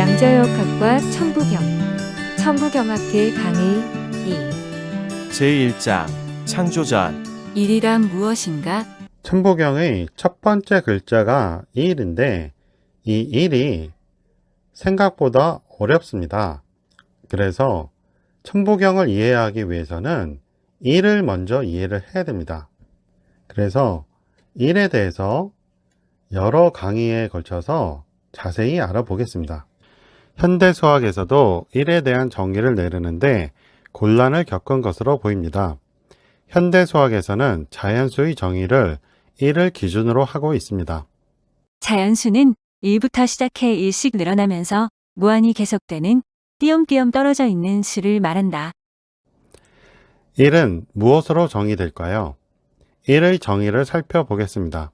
양자역학과 천부경, 천부경학회 강의 2 제1장 창조전. 일이란 무엇인가? 천부경의 첫 번째 글자가 일인데 이 일이 생각보다 어렵습니다. 그래서 천부경을 이해하기 위해서는 일을 먼저 이해를 해야 됩니다. 그래서 일에 대해서 여러 강의에 걸쳐서 자세히 알아보겠습니다. 현대수학에서도 일에 대한 정의를 내리는데 곤란을 겪은 것으로 보입니다. 현대수학에서는 자연수의 정의를 1을 기준으로 하고 있습니다. 자연수는 1부터 시작해 1씩 늘어나면서 무한히 계속되는 띄엄띄엄 떨어져 있는 수를 말한다. 1은 무엇으로 정의될까요? 1의 정의를 살펴보겠습니다.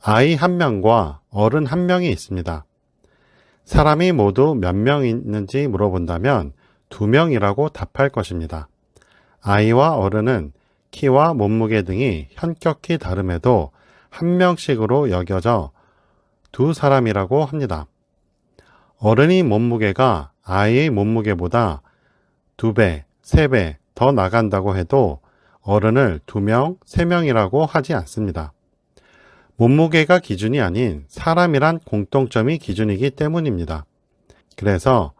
아이 한 명과 어른 한 명이 있습니다. 사람이 모두 몇 명 있는지 물어본다면 2명이라고 답할 것입니다. 아이와 어른은 키와 몸무게 등이 현격히 다름에도 한 명씩으로 여겨져 두 사람이라고 합니다. 어른의 몸무게가 아이의 몸무게보다 2배, 3배 더 나간다고 해도 어른을 2명, 3명이라고 하지 않습니다. 몸무게가 기준이 아닌 사람이란 공통점이 기준이기 때문입니다. 그래서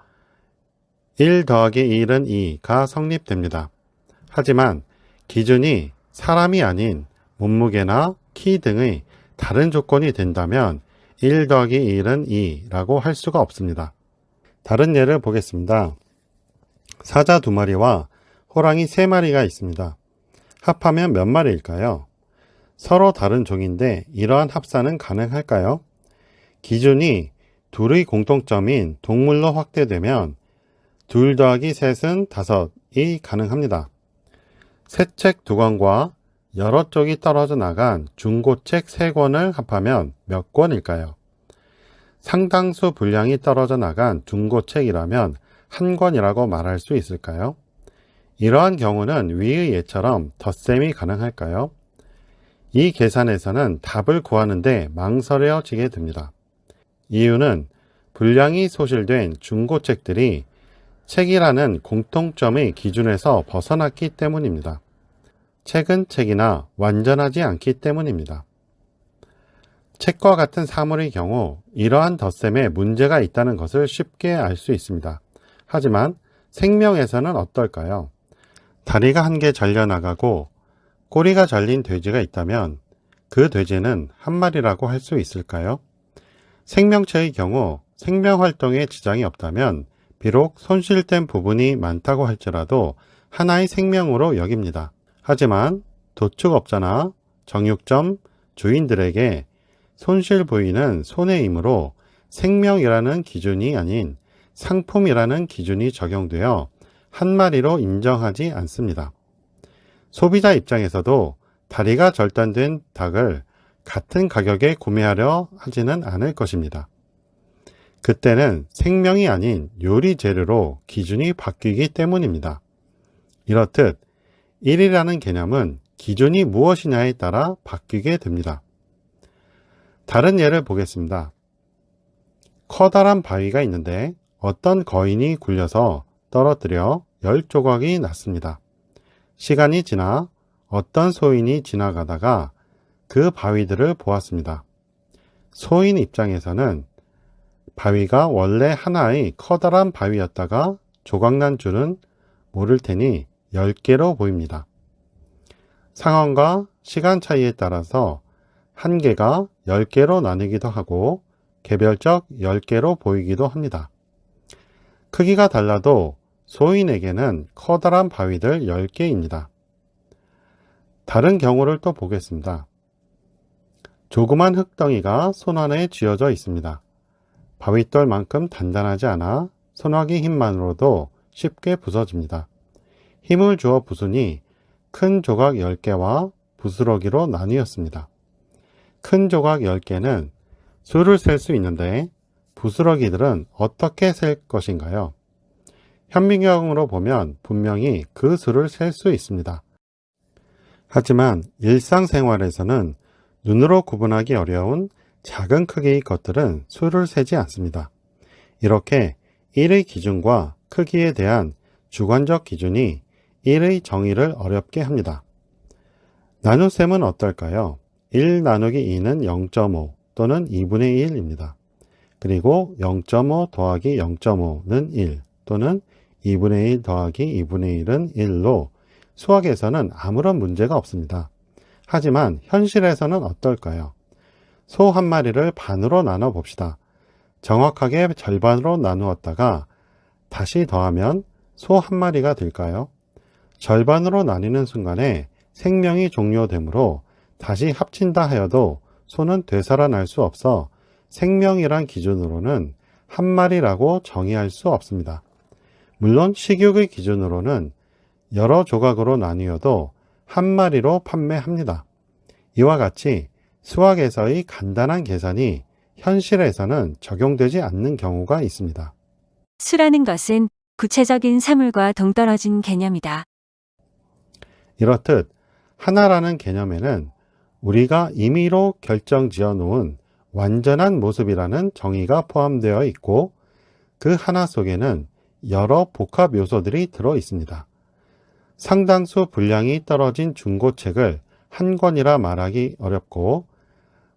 1 더하기 1은 2가 성립됩니다. 하지만 기준이 사람이 아닌 몸무게나 키 등의 다른 조건이 된다면 1 더하기 1은 2라고 할 수가 없습니다. 다른 예를 보겠습니다. 사자 2마리와 호랑이 3마리가 있습니다. 합하면 몇 마리일까요? 서로 다른 종인데 이러한 합산은 가능할까요? 기준이 둘의 공통점인 동물로 확대되면 2 더하기 3은 5이 가능합니다. 새 책 2권과 여러 쪽이 떨어져 나간 중고책 3권을 합하면 몇 권일까요? 상당수 분량이 떨어져 나간 중고책이라면 한 권이라고 말할 수 있을까요? 이러한 경우는 위의 예처럼 덧셈이 가능할까요? 이 계산에서는 답을 구하는데 망설여지게 됩니다. 이유는 분량이 소실된 중고책들이 책이라는 공통점의 기준에서 벗어났기 때문입니다. 책은 책이나 완전하지 않기 때문입니다. 책과 같은 사물의 경우 이러한 덧셈에 문제가 있다는 것을 쉽게 알 수 있습니다. 하지만 생명에서는 어떨까요? 다리가 한 개 잘려나가고 꼬리가 잘린 돼지가 있다면 그 돼지는 한 마리라고 할 수 있을까요? 생명체의 경우 생명활동에 지장이 없다면 비록 손실된 부분이 많다고 할지라도 하나의 생명으로 여깁니다. 하지만 도축업자나 정육점 주인들에게 손실 부위는 손해이므로 생명이라는 기준이 아닌 상품이라는 기준이 적용되어 한 마리로 인정하지 않습니다. 소비자 입장에서도 다리가 절단된 닭을 같은 가격에 구매하려 하지는 않을 것입니다. 그때는 생명이 아닌 요리 재료로 기준이 바뀌기 때문입니다. 이렇듯 1이라는 개념은 기준이 무엇이냐에 따라 바뀌게 됩니다. 다른 예를 보겠습니다. 커다란 바위가 있는데 어떤 거인이 굴려서 떨어뜨려 10조각이 났습니다. 시간이 지나 어떤 소인이 지나가다가 그 바위들을 보았습니다. 소인 입장에서는 바위가 원래 하나의 커다란 바위였다가 조각난 줄은 모를 테니 10개로 보입니다. 상황과 시간 차이에 따라서 한 개가 10개로 나뉘기도 하고 개별적 10개로 보이기도 합니다. 크기가 달라도 소인에게는 커다란 바위들 10개입니다. 다른 경우를 또 보겠습니다. 조그만 흙덩이가 손 안에 쥐어져 있습니다. 바위돌만큼 단단하지 않아 손아귀 힘만으로도 쉽게 부서집니다. 힘을 주어 부수니 큰 조각 10개와 부스러기로 나뉘었습니다. 큰 조각 10개는 수를 셀 수 있는데 부스러기들은 어떻게 셀 것인가요? 현미경으로 보면 분명히 그 수를 셀 수 있습니다. 하지만 일상생활에서는 눈으로 구분하기 어려운 작은 크기의 것들은 수를 세지 않습니다. 이렇게 1의 기준과 크기에 대한 주관적 기준이 1의 정의를 어렵게 합니다. 나눗셈은 어떨까요? 1 나누기 2는 0.5 또는 2분의 1입니다. 그리고 0.5 더하기 0.5는 1 또는 2분의 1 더하기 2분의 1은 1로 수학에서는 아무런 문제가 없습니다. 하지만 현실에서는 어떨까요? 소 한 마리를 반으로 나눠 봅시다. 정확하게 절반으로 나누었다가 다시 더하면 소 한 마리가 될까요? 절반으로 나뉘는 순간에 생명이 종료되므로 다시 합친다 하여도 소는 되살아날 수 없어 생명이란 기준으로는 한 마리라고 정의할 수 없습니다. 물론 식육의 기준으로는 여러 조각으로 나뉘어도 한 마리로 판매합니다. 이와 같이 수학에서의 간단한 계산이 현실에서는 적용되지 않는 경우가 있습니다. 수라는 것은 구체적인 사물과 동떨어진 개념이다. 이렇듯 하나라는 개념에는 우리가 임의로 결정지어 놓은 완전한 모습이라는 정의가 포함되어 있고 그 하나 속에는 여러 복합 요소들이 들어 있습니다. 상당수 분량이 떨어진 중고책을 한 권이라 말하기 어렵고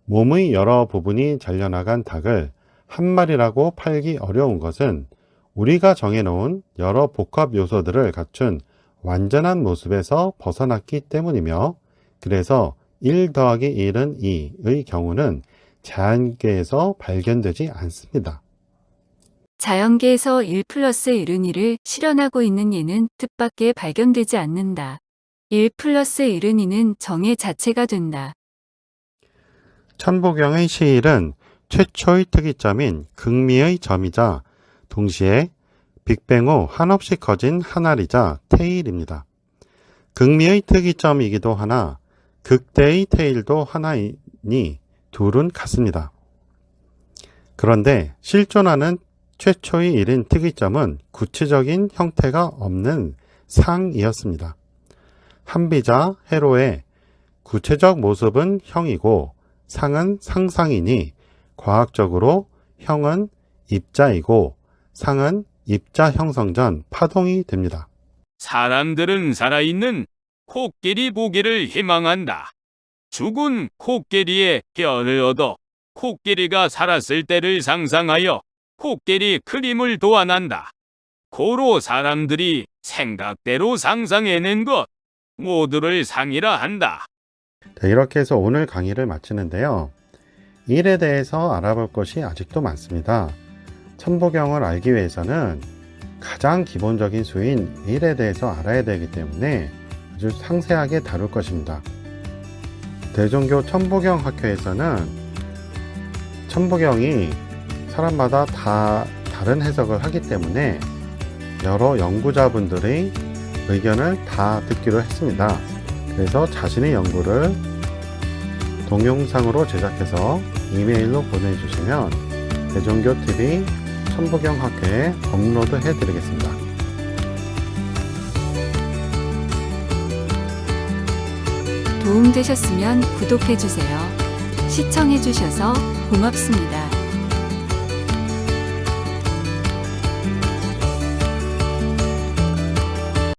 몸의 여러 부분이 잘려나간 닭을 한 마리라고 팔기 어려운 것은 우리가 정해놓은 여러 복합 요소들을 갖춘 완전한 모습에서 벗어났기 때문이며 그래서 1 더하기 1은 2의 경우는 자연계에서 발견되지 않습니다. 자연계에서 1 플러스 1은 2를 실현하고 있는 예는 뜻밖의 발견되지 않는다. 1 플러스 1은 2는 정의 자체가 된다. 천부경의 시일은 최초의 특이점인 극미의 점이자 동시에 빅뱅 후 한없이 커진 하나이자 테일입니다. 극미의 특이점이기도 하나 극대의 테일도 하나이니 둘은 같습니다. 그런데 실존하는 최초의 1인 특이점은 구체적인 형태가 없는 상이었습니다. 한비자 해로의 구체적 모습은 형이고 상은 상상이니 과학적으로 형은 입자이고 상은 입자 형성 전 파동이 됩니다. 사람들은 살아있는 코끼리 보기를 희망한다. 죽은 코끼리의 뼈를 얻어 코끼리가 살았을 때를 상상하여 코끼리 그림을 도안한다. 고로 사람들이 생각대로 상상해낸 것 모두를 상이라 한다. 이렇게 해서 오늘 강의를 마치는데요. 1에 대해서 알아볼 것이 아직도 많습니다. 천부경을 알기 위해서는 가장 기본적인 수인 1에 대해서 알아야 되기 때문에 아주 상세하게 다룰 것입니다. 대종교 천부경 학회에서는 천부경이 사람마다 다 다른 해석을 하기 때문에 여러 연구자분들의 의견을 다 듣기로 했습니다. 그래서 자신의 연구를 동영상으로 제작해서 이메일로 보내주시면 대종교TV 천부경학회에 업로드 해드리겠습니다. 도움되셨으면 구독해주세요. 시청해주셔서 고맙습니다.